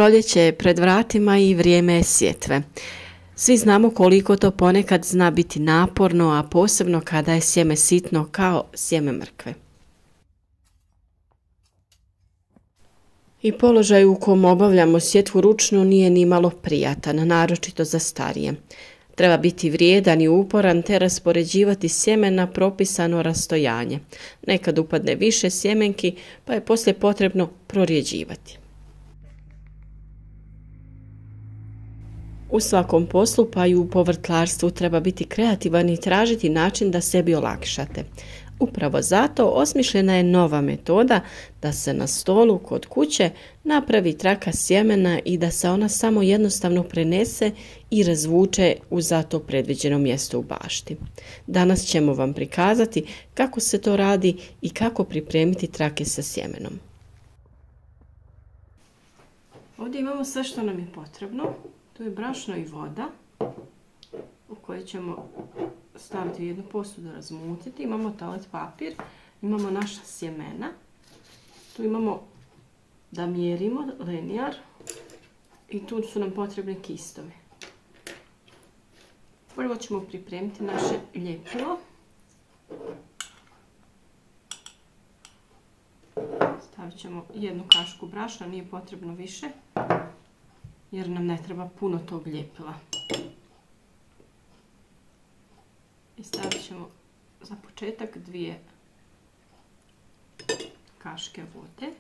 Proljeće je pred vratima i vrijeme je sjetve. Svi znamo koliko to ponekad zna biti naporno, a posebno kada je sjeme sitno kao sjeme mrkve. I položaj u kom obavljamo sjetvu ručno nije ni malo prijatan, naročito za starije. Treba biti vrijedan i uporan te raspoređivati sjeme na propisano rastojanje. Nekad upadne više sjemenki, pa je poslije potrebno prorjeđivati. U svakom poslu, pa i u povrtlarstvu, treba biti kreativan i tražiti način da sebi olakšate. Upravo zato osmišljena je nova metoda da se na stolu kod kuće napravi traka sjemena i da se ona samo jednostavno prenese i razvuče u za to predviđeno mjesto u bašti. Danas ćemo vam prikazati kako se to radi i kako pripremiti trake sa sjemenom. Ovdje imamo sve što nam je potrebno. Tu je brašno i voda u kojoj ćemo staviti u jednu posudu, razmutiti. Imamo toalet papir, imamo naša sjemena. Tu imamo da mjerimo lenijar i tu su nam potrebni kistovi. Prvo ćemo pripremiti naše ljepilo. Stavit ćemo jednu kašku brašna, nije potrebno više jer nam ne treba puno tog ljepila. I stavit ćemo za početak 2 kaške vode.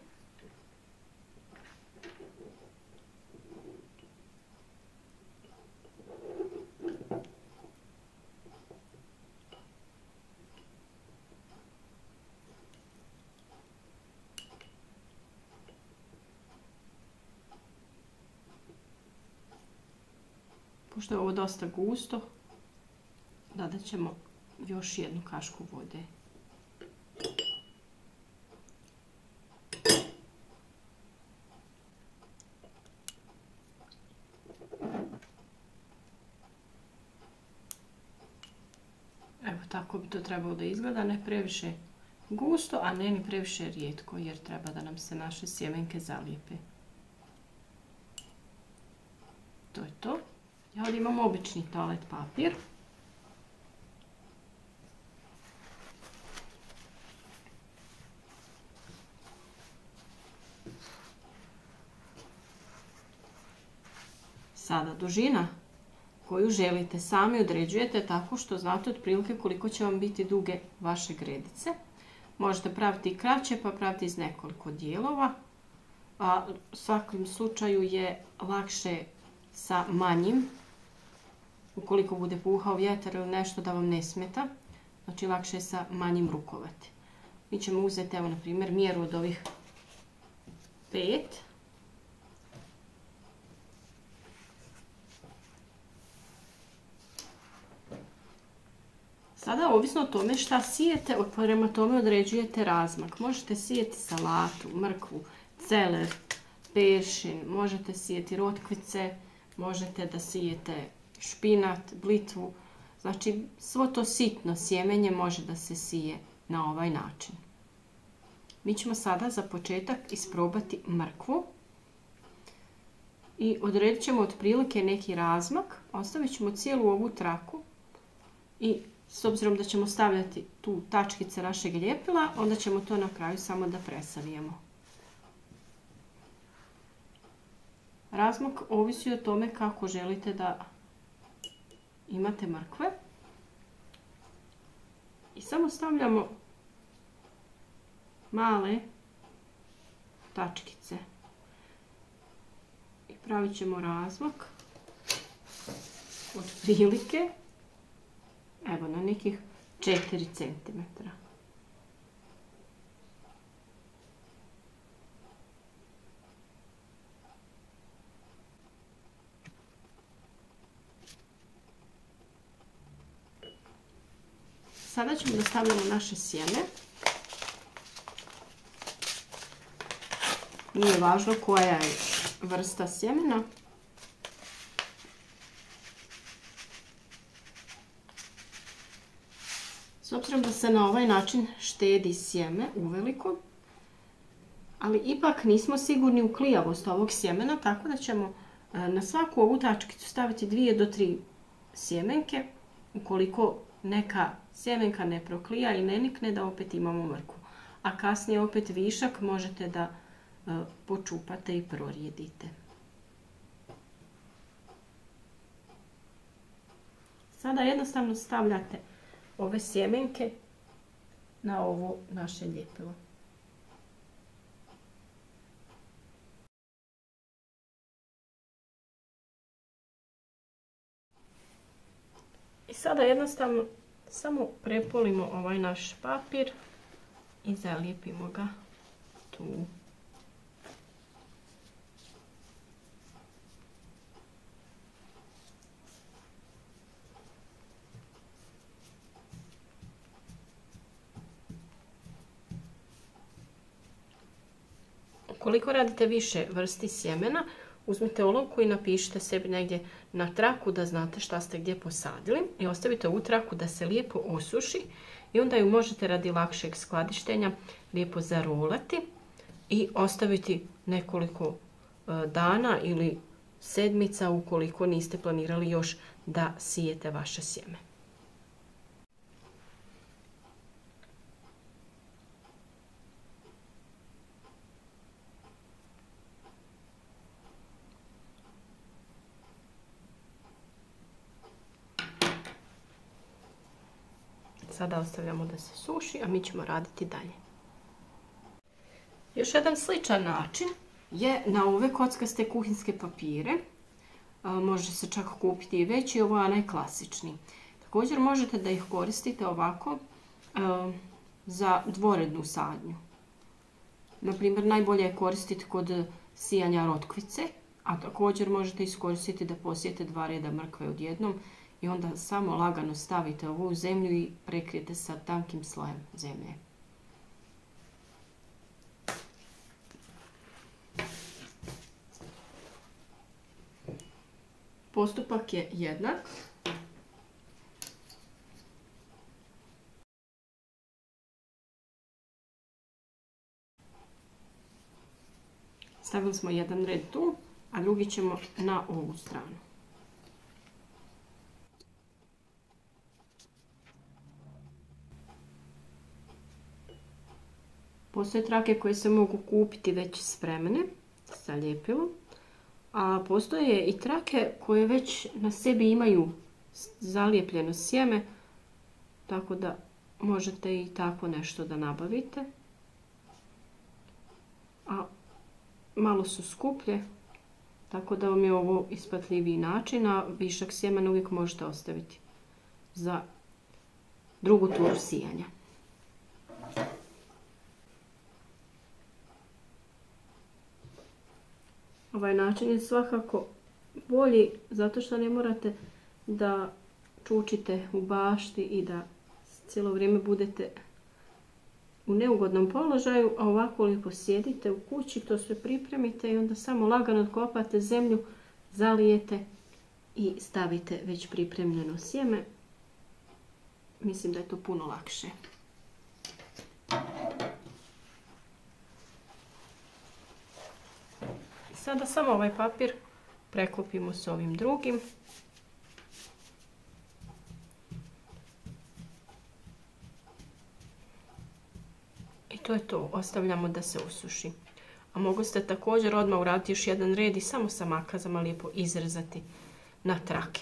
Pošto je ovo dosta gusto, dodat ćemo još jednu kašku vode. Evo tako bi to trebalo da izgleda, ne previše gusto, a ne ni previše rijetko jer treba da nam se naše sjemenke zalijepe. To je to. Ja ovdje imam obični toalet papir. Sada dužina koju želite sami određujete tako što znate otprilike koliko će vam biti duge vaše gredice. Možete praviti i kraće pa praviti iz nekoliko dijelova. A u svakom slučaju je lakše sa manjim, ukoliko bude puhao vjetar ili nešto da vam ne smeta, znači lakše je sa manjim rukovati. Mi ćemo uzeti, evo na primjer, mjeru od ovih 5. Sada, ovisno o tome šta sijete, prema tome određujete razmak. Možete sijeti salatu, mrkvu, celer, peršin, možete sijeti rotkvice, možete da sijete špinat, blitvu. Znači, svo to sitno sjemenje može da se sije na ovaj način. Mi ćemo sada za početak isprobati mrkvu i odredit ćemo otprilike neki razmak. Ostavit ćemo cijelu ovu traku i s obzirom da ćemo stavljati tu tačkice našeg ljepila, onda ćemo to na kraju samo da presavijemo. Razmak ovisi o tome kako želite da imate mrkve. I samo stavljamo male tačkice. I pravit ćemo razmak otprilike, evo na nekih 4 cm. Sada ćemo da stavljamo naše sjeme. Nije važno koja je vrsta sjemena. S obzirom da se na ovaj način štedi sjeme uveliko, ali ipak nismo sigurni u klijavost ovog sjemena, tako da ćemo na svaku ovu tačkicu staviti 2 do 3 sjemenke. Ukoliko neka sjemenka ne proklija i ne nikne, da opet imamo mrkvu. A kasnije opet višak možete da počupate i prorijedite. Sada jednostavno stavljate ove sjemenke na ovo naše ljepilo. I sada jednostavno samo prepolimo ovaj naš papir i zalijepimo ga tu. Ukoliko radite više vrsti sjemena, uzmite olovku i napišite sebi negdje na traku da znate šta ste gdje posadili i ostavite ovu traku da se lijepo osuši i onda ju možete radi lakšeg skladištenja lijepo zarolati i ostaviti nekoliko dana ili sedmica ukoliko niste planirali još da sijete vaše sjeme. Sada ostavljamo da se suši, a mi ćemo raditi dalje. Još jedan sličan način je na ove kockaste kuhinske papire. Može se čak kupiti i veći, ovo je najklasičniji. Također možete da ih koristite ovako za dvorednu sadnju. Naprimjer, najbolje je koristiti kod sijanja rotkvice, a također možete iskoristiti da posijete 2 reda mrkve odjednom i onda samo lagano stavite ovo u zemlju i prekrijete sa tankim slojem zemlje. Postupak je jednak. Stavili smo jedan red tu, a drugi ćemo na ovu stranu. Postoje trake koje se mogu kupiti već spremne sa ljepilom, a postoje i trake koje već na sebi imaju zalijepljeno sjeme, tako da možete i tako nešto da nabavite. A malo su skuplje, tako da vam je ovo isplativiji način, a višak sjemena uvijek možete ostaviti za drugu turu sijanja. Ovaj način je svakako bolji zato što ne morate da čučite u bašti i da cijelo vrijeme budete u neugodnom položaju, a ovako lijepo sjedite u kući, to sve pripremite i onda samo lagano otkopate zemlju, zalijete i stavite već pripremljeno sjeme. Mislim da je to puno lakše. Sada samo ovaj papir preklopimo s ovim drugim. I to je to, ostavljamo da se usuši. A mogu ste također odmah uraditi još jedan red i samo sa makazama lijepo izrezati na trake.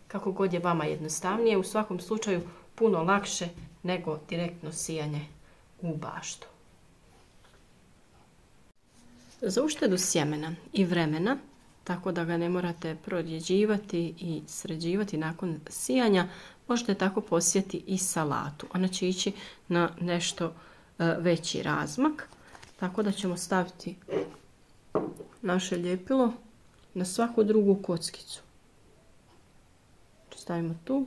Kako god je vama jednostavnije, u svakom slučaju puno lakše nego direktno sijanje u baštu. Za uštedu sjemena i vremena, tako da ga ne morate prorjeđivati i sređivati nakon sijanja, možete tako posijati i salatu. Ona će ići na nešto veći razmak, tako da ćemo staviti naše ljepilo na svaku drugu kockicu. Stavimo tu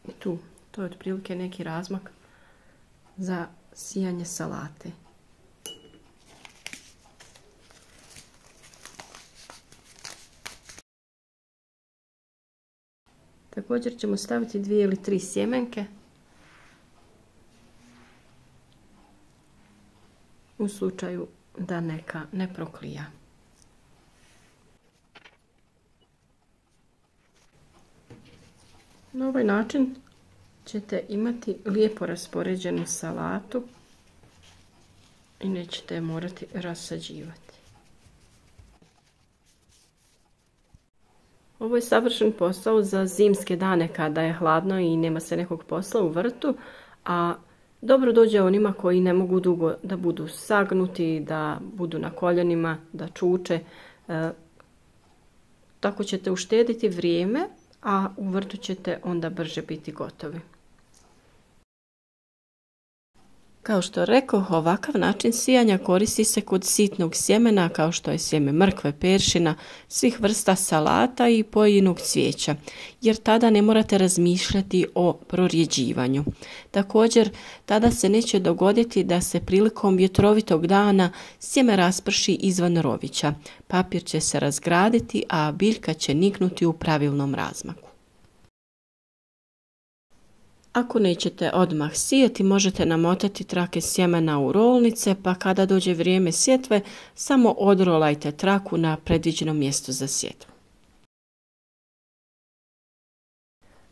i tu. To je otprilike neki razmak za sijanje salate. Također ćemo staviti 2 ili 3 sjemenke u slučaju da neka ne proklija. Na ovaj način ćete imati lijepo raspoređenu salatu i nećete je morati rasađivati. Ovo je savršen posao za zimske dane kada je hladno i nema se nekog posla u vrtu, a dobro dođe onima koji ne mogu dugo da budu sagnuti, da budu na koljenima, da čuče. Tako ćete uštediti vrijeme, a u vrtu ćete onda brže biti gotovi. Kao što rekoh, ovakav način sijanja koristi se kod sitnog sjemena kao što je sjeme mrkve, peršina, svih vrsta salata i pojedinog cvijeća, jer tada ne morate razmišljati o prorjeđivanju. Također, tada se neće dogoditi da se prilikom vjetrovitog dana sjeme rasprši izvan rovića. Papir će se razgraditi, a biljka će niknuti u pravilnom razmaku. Ako nećete odmah sijati, možete namotati trake sjemena u rolnice, pa kada dođe vrijeme sjetve, samo odrolajte traku na predviđeno mjesto za sjetvu.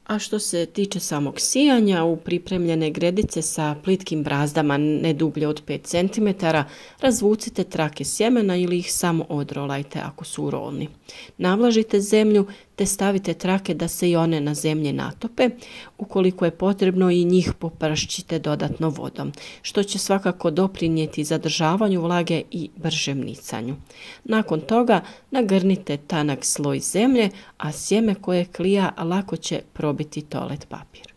A što se tiče samog sijanja, u pripremljene gredice sa plitkim brazdama ne dublje od 5 cm razvucite trake sjemena ili ih samo odrolajte ako su u rolni. Navlažite zemlju te stavite trake da se i one na zemlji natope. Ukoliko je potrebno i njih popršćite dodatno vodom, što će svakako doprinijeti zadržavanju vlage i bržem nicanju. Nakon toga nagrnite tanak sloj zemlje, a sjeme koje klija lako će probiti toalet papir.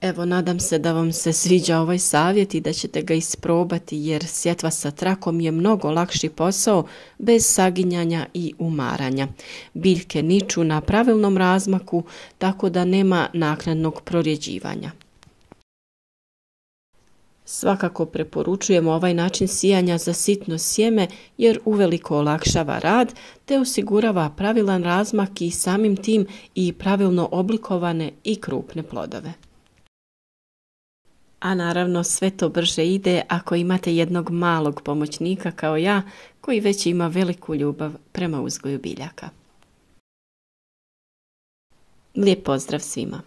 Evo, nadam se da vam se sviđa ovaj savjet i da ćete ga isprobati, jer sjetva sa trakom je mnogo lakši posao bez saginjanja i umaranja. Biljke niču na pravilnom razmaku, tako da nema naknadnog prorjeđivanja. Svakako preporučujem ovaj način sijanja za sitno sjeme jer uveliko olakšava rad te osigurava pravilan razmak i samim tim i pravilno oblikovane i krupne plodove. A naravno sve to brže ide ako imate jednog malog pomoćnika kao ja koji već ima veliku ljubav prema uzgoju biljaka. Lijep pozdrav svima!